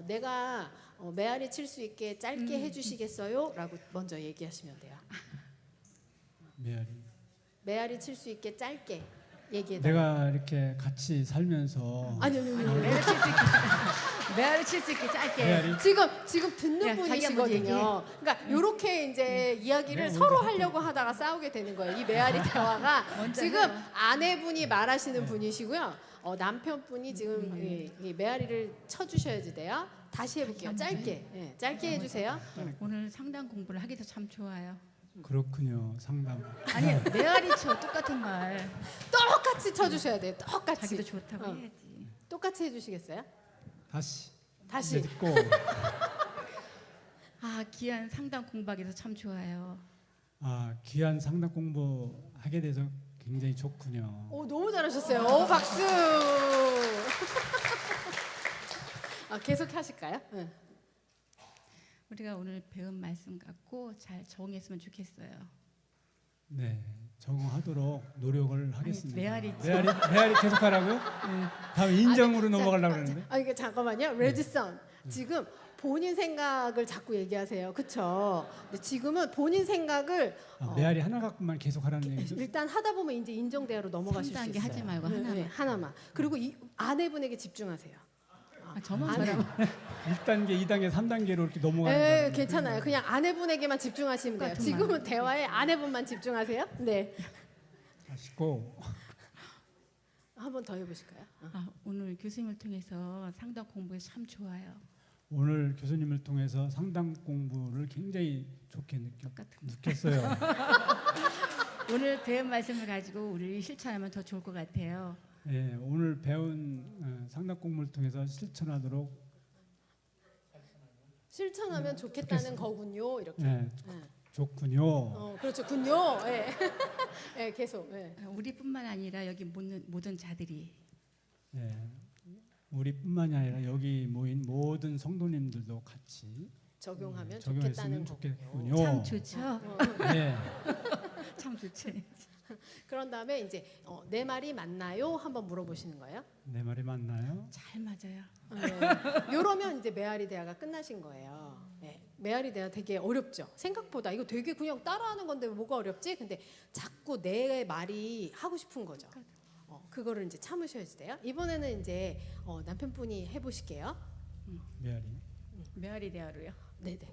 내가 메아리 칠 수 있게 짧게 해주시겠어요? 라고 먼저 얘기하시면 돼요. 메아리 칠 수 있게 짧게 얘기해. 내가 이렇게 같이 살면서 아니요. 메아리 칠 수 있게 짧게. 지금 듣는 분이시거든요. 그러니까 이렇게 이제 이야기를 서로 하려고 하다가 싸우게 되는 거예요. 이 메아리 대화가 지금 아내분이 말하시는 분이시고요. 남편분이 지금 이 메아리를 쳐주셔야지 돼요. 다시 해볼게요. 짧게 해주세요. 오늘 상담 공부를 하게 돼서 참 좋아요. 그렇군요. 상담. 아니, 메아리 쳐 똑같은 말. 똑같이 쳐주셔야 돼요. 똑같이. 자기도 좋다고 해야지. 똑같이 해주시겠어요? 다시. 듣고. 귀한 상담 공부하게 돼서 참 좋아요. 귀한 상담 공부하게 돼서 굉장히 좋군요. 너무 잘하셨어요. 박수. 계속 하실까요? 네. 우리가 오늘 배운 말씀 갖고 잘 적응했으면 좋겠어요. 네, 적응하도록 노력을 하겠습니다. 메아리 계속하라고요? 다음 인정으로 넘어가려고 그러는데. 그러니까 잠깐만요. 레드선 지금 본인 생각을 자꾸 얘기하세요. 그렇죠? 근데 지금은 본인 생각을 메아리 하나 갖고만 계속하라는 얘기죠? 일단 하다 보면 이제 인정대화로 넘어가실 수 3단계 있어요. 하지 말고 하나만. 그리고 이 아내분에게 집중하세요. 저만 1단계, 2단계, 3단계로 이렇게 넘어가는 거. 괜찮아요. 그냥 아내분에게만 집중하시면 돼요. 지금은 대화에 아내분만 집중하세요. 네. 하시고 한 번 더 해보실까요? 오늘 교수님을 통해서 상담 공부해서 참 좋아요. 오늘 교수님을 통해서 상담 공부를 굉장히 좋게 느꼈어요. 오늘 배운 말씀을 가지고 우리 실천하면 더 좋을 것 같아요. 예, 오늘 배운 상담 공부를 통해서 실천하도록 실천하면 좋겠다는 거군요. 이렇게. 예, 예. 좋군요. 그렇죠. 군요. 예. 예, 계속. 예. 우리뿐만 아니라 여기 모든 자들이 예, 우리뿐만이 아니라 여기 모인 모든 성도님들도 같이 적용하면 적용했으면 좋겠다는 좋겠군요. 참 좋죠. 예, 참 좋지. 그런 다음에 이제 내 말이 맞나요? 한번 물어보시는 거예요. 내 말이 맞나요? 잘 맞아요. 이러면 이제 메아리 대화가 끝나신 거예요. 네, 메아리 대화 되게 어렵죠. 생각보다 이거 되게 그냥 따라하는 건데 뭐가 어렵지? 근데 자꾸 내 말이 하고 싶은 거죠. 그거를 이제 참으셔야 돼요. 이번에는 이제 남편분이 해보실게요. 메아리. 메아리 대화로요. 네네.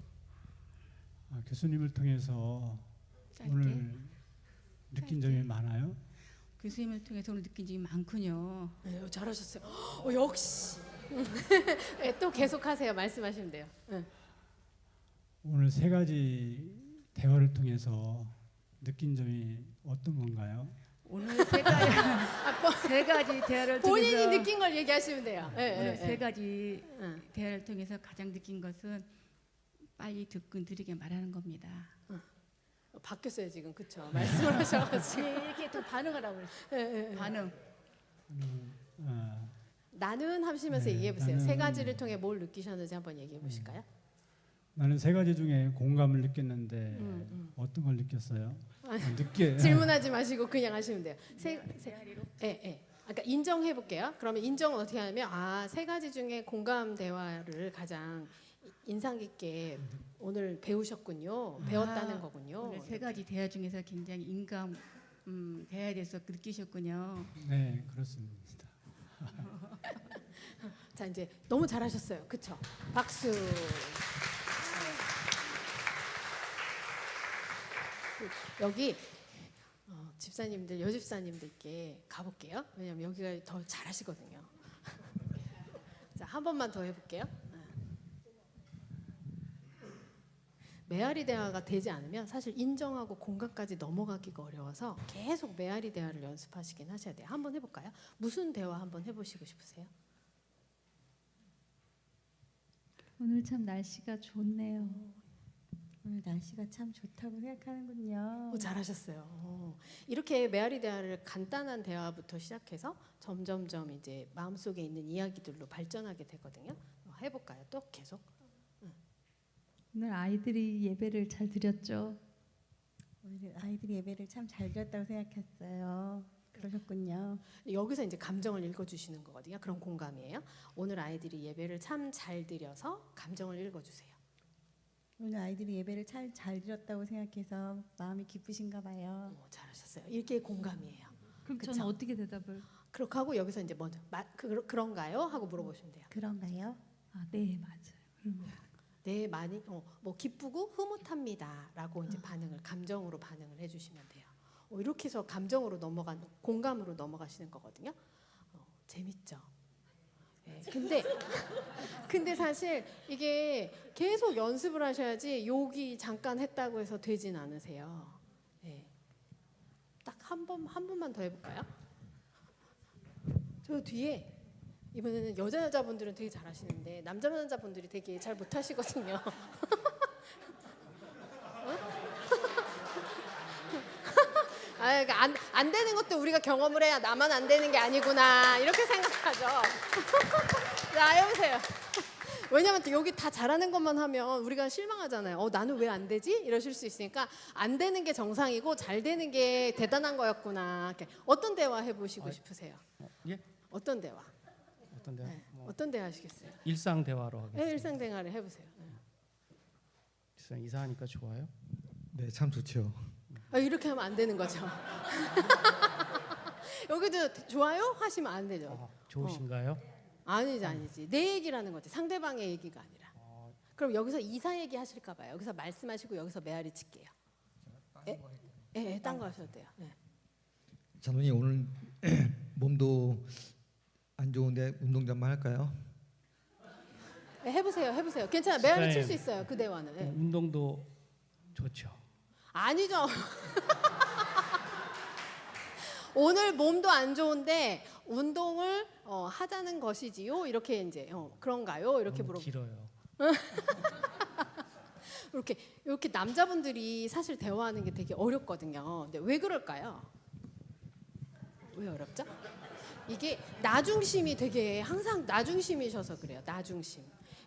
교수님을 통해서 짧게. 오늘 느낀 점이 많아요? 교수님을 통해서 오늘 느낀 점이 많군요. 네, 잘하셨어요. 역시. 네, 또 계속하세요. 말씀하시면 돼요. 네. 오늘 세 가지 대화를 통해서 느낀 점이 어떤 건가요? 오늘 세 가지 대화를 본인이 통해서 느낀 걸 얘기하시면 돼요. 네, 오늘 네, 세 네. 가지 응. 대화를 통해서 가장 느낀 것은 빨리 듣고 느리게 말하는 겁니다. 바뀌었어요 지금 그쵸? 말씀을 하셔가지고. 이렇게 또 반응을 하고 있어요. 네, 네, 네. 반응. 아, 나는 하시면서 네, 얘기해 보세요. 나는- 세 가지를 통해 뭘 느끼셨는지 한번 얘기해 보실까요? 나는 세 가지 중에 공감을 느꼈는데 어떤 걸 느꼈어요? 질문하지 마시고 그냥 하시면 돼요. 그러니까 인정해 볼게요. 그러면 인정은 어떻게 하냐면 세 가지 중에 공감 대화를 가장 인상 깊게 오늘 배우셨군요. 배웠다는 거군요. 오늘 세 가지 대화 중에서 굉장히 인감 대화에 대해서 느끼셨군요. 네, 그렇습니다. 자 이제 너무 잘하셨어요. 그쵸? 박수. 여기 집사님들 여집사님들께 가볼게요. 왜냐면 여기가 더 잘하시거든요. 자, 한 번만 더 해볼게요. 메아리 대화가 되지 않으면 사실 인정하고 공감까지 넘어가기가 어려워서 계속 메아리 대화를 연습하시긴 하셔야 돼요. 한번 해볼까요? 무슨 대화 한번 해보시고 싶으세요? 오늘 참 날씨가 좋네요. 오늘 날씨가 참 좋다고 생각하는군요. 잘하셨어요. 이렇게 메아리 대화를 간단한 대화부터 시작해서 점점점 이제 마음속에 있는 이야기들로 발전하게 되거든요. 해볼까요? 또 계속. 오늘 아이들이 예배를 잘 드렸죠. 오늘 아이들이 예배를 참 잘 드렸다고 생각했어요. 그러셨군요. 여기서 이제 감정을 읽어주시는 거거든요. 그런 공감이에요. 오늘 아이들이 예배를 참 잘 드려서 감정을 읽어주세요. 오늘 아이들이 예배를 참 잘 드렸다고 생각해서 마음이 기쁘신가 봐요. 잘하셨어요. 이게 공감이에요. 그럼 그쵸? 저는 어떻게 대답을? 그렇게 하고 여기서 이제 먼저 그런가요? 하고 물어보시면 돼요. 그런가요? 네 맞아요. 그런 거. 네, 많이 뭐 기쁘고 흐뭇합니다라고 이제 감정으로 반응을 해주시면 돼요. 이렇게 해서 감정으로 공감으로 넘어가시는 거거든요. 재밌죠. 네, 근데 사실 이게 계속 연습을 하셔야지 욕이 잠깐 했다고 해서 되진 않으세요. 네. 딱 한 번만 더 해볼까요? 저 뒤에 이번에는 여자분들은 되게 잘하시는데 남자분들이 되게 잘 못하시거든요. 그러니까 안 되는 것도 우리가 경험을 해야 나만 안 되는 게 아니구나 이렇게 생각하죠. 자, 해보세요. 왜냐면 또 여기 다 잘하는 것만 하면 우리가 실망하잖아요. 나는 왜 안 되지? 이러실 수 있으니까 안 되는 게 정상이고 잘 되는 게 대단한 거였구나. 이렇게. 어떤 대화 해보시고 싶으세요? 예? 어떤 대화? 어떤 대화? 네. 어떤 대화 하시겠어요? 일상 대화로 하겠습니다. 네, 일상생활을 해보세요. 일상 이사하니까 좋아요? 네, 참 좋죠. 이렇게 하면 안 되는 거죠. 여기도 좋아요? 하시면 안 되죠. 좋으신가요? 아니지. 내 얘기라는 거지. 상대방의 얘기가 아니라. 그럼 여기서 이사 얘기 하실까 봐요. 여기서 말씀하시고 여기서 메아리 칠게요. 딴 거 하셔도 돼요. 네. 장로님 오늘 몸도 안 좋은데 운동 좀 할까요? 네, 해보세요. 괜찮아요. 메아리 칠 수 네. 있어요. 그 대화는. 네. 운동도 좋죠. 아니죠. 오늘 몸도 안 좋은데 운동을 하자는 것이지요. 이렇게 이제 그런가요? 이렇게 너무 물어보. 길어요. 이렇게 남자분들이 사실 대화하는 게 되게 어렵거든요. 근데 왜 그럴까요? 왜 어렵죠? 이게 나중심이 되게 항상 나중심이셔서 그래요. 나중심.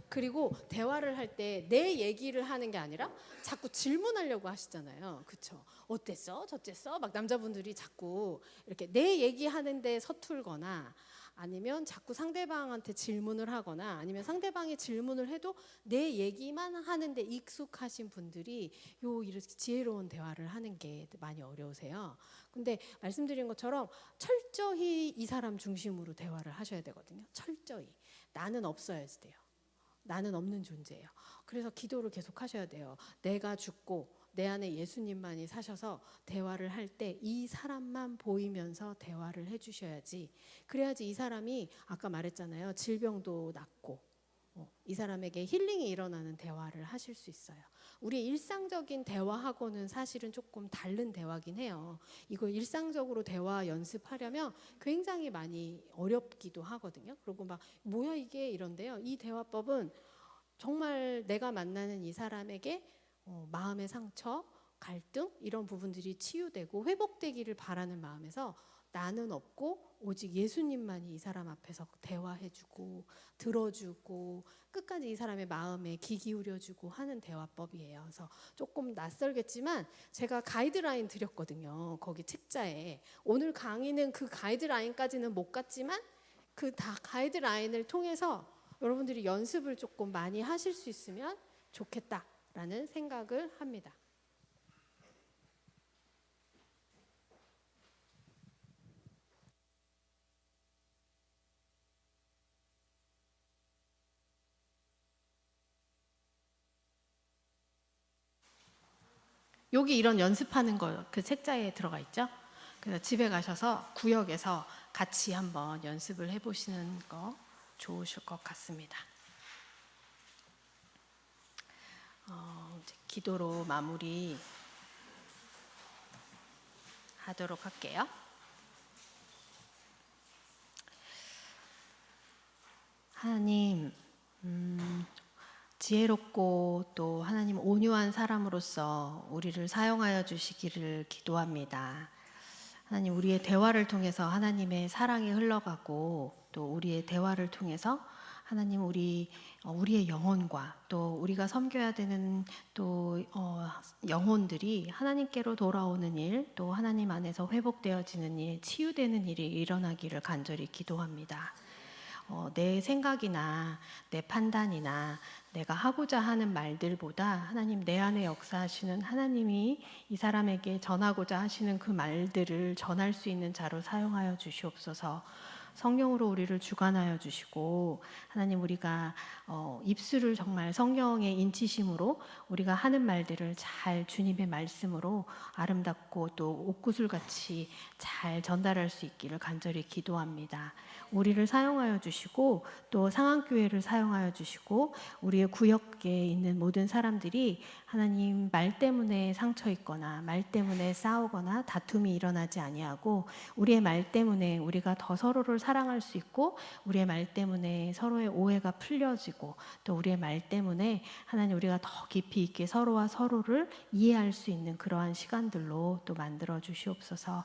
그리고 대화를 할 때 내 얘기를 하는 게 아니라 자꾸 질문하려고 하시잖아요. 그쵸? 어땠어? 저쨌어? 막 남자분들이 자꾸 이렇게 내 얘기하는데 서툴거나 아니면 자꾸 상대방한테 질문을 하거나 아니면 상대방이 질문을 해도 내 얘기만 하는데 익숙하신 분들이 이렇게 지혜로운 대화를 하는 게 많이 어려우세요. 근데 말씀드린 것처럼 철저히 이 사람 중심으로 대화를 하셔야 되거든요. 철저히. 나는 없어야지 돼요. 나는 없는 존재예요. 그래서 기도를 계속 하셔야 돼요. 내가 죽고 내 안에 예수님만이 사셔서 대화를 할 때 이 사람만 보이면서 대화를 해주셔야지. 그래야지 이 사람이 아까 말했잖아요. 질병도 낫고 이 사람에게 힐링이 일어나는 대화를 하실 수 있어요. 우리 일상적인 대화하고는 사실은 조금 다른 대화긴 해요. 이거 일상적으로 대화 연습하려면 굉장히 많이 어렵기도 하거든요. 그리고 막 뭐야 이게 이런데요. 이 대화법은 정말 내가 만나는 이 사람에게 마음의 상처, 갈등 이런 부분들이 치유되고 회복되기를 바라는 마음에서 나는 없고 오직 예수님만이 이 사람 앞에서 대화해주고 들어주고 끝까지 이 사람의 마음에 귀 기울여주고 하는 대화법이에요. 그래서 조금 낯설겠지만 제가 가이드라인 드렸거든요. 거기 책자에. 오늘 강의는 그 가이드라인까지는 못 갔지만 그 다 가이드라인을 통해서 여러분들이 연습을 조금 많이 하실 수 있으면 좋겠다라는 생각을 합니다. 여기 이런 연습하는 거 그 책자에 들어가 있죠. 그래서 집에 가셔서 구역에서 같이 한번 연습을 해보시는 거 좋으실 것 같습니다. 이제 기도로 마무리 하도록 할게요. 하나님, 지혜롭고 또 하나님 온유한 사람으로서 우리를 사용하여 주시기를 기도합니다. 하나님, 우리의 대화를 통해서 하나님의 사랑이 흘러가고 또 우리의 대화를 통해서 하나님 우리의 영혼과 또 우리가 섬겨야 되는 또 영혼들이 하나님께로 돌아오는 일, 또 하나님 안에서 회복되어지는 일, 치유되는 일이 일어나기를 간절히 기도합니다. 내 생각이나 내 판단이나 내가 하고자 하는 말들보다 하나님 내 안에 역사하시는 하나님이 이 사람에게 전하고자 하시는 그 말들을 전할 수 있는 자로 사용하여 주시옵소서. 성령으로 우리를 주관하여 주시고 하나님 우리가 입술을 정말 성령의 인치심으로 우리가 하는 말들을 잘 주님의 말씀으로 아름답고 또 옥구슬같이 잘 전달할 수 있기를 간절히 기도합니다. 우리를 사용하여 주시고 또 상한교회를 사용하여 주시고 우리의 구역에 있는 모든 사람들이 하나님 말 때문에 상처 있거나 말 때문에 싸우거나 다툼이 일어나지 아니하고 우리의 말 때문에 우리가 더 서로를 사랑할 수 있고 우리의 말 때문에 서로의 오해가 풀려지고 또 우리의 말 때문에 하나님 우리가 더 깊이 있게 서로와 서로를 이해할 수 있는 그러한 시간들로 또 만들어 주시옵소서.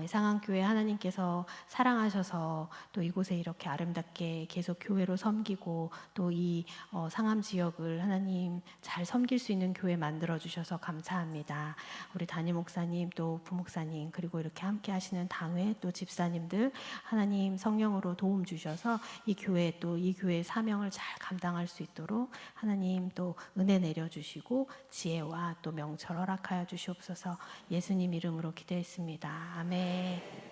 이 상한교회 하나님께서 사랑하셔서 또 이곳에 이렇게 아름답게 계속 교회로 섬기고 또 이 상암 지역을 하나님 잘 섬길 수 있는 교회 만들어 주셔서 감사합니다. 우리 담임 목사님 또 부목사님 그리고 이렇게 함께 하시는 당회 또 집사님들 하나님 성령으로 도움 주셔서 이 교회 또 이 교회의 사명을 잘 감당할 수 있도록 하나님 또 은혜 내려주시고 지혜와 또 명철 허락하여 주시옵소서. 예수님 이름으로 기도했습니다. 아멘.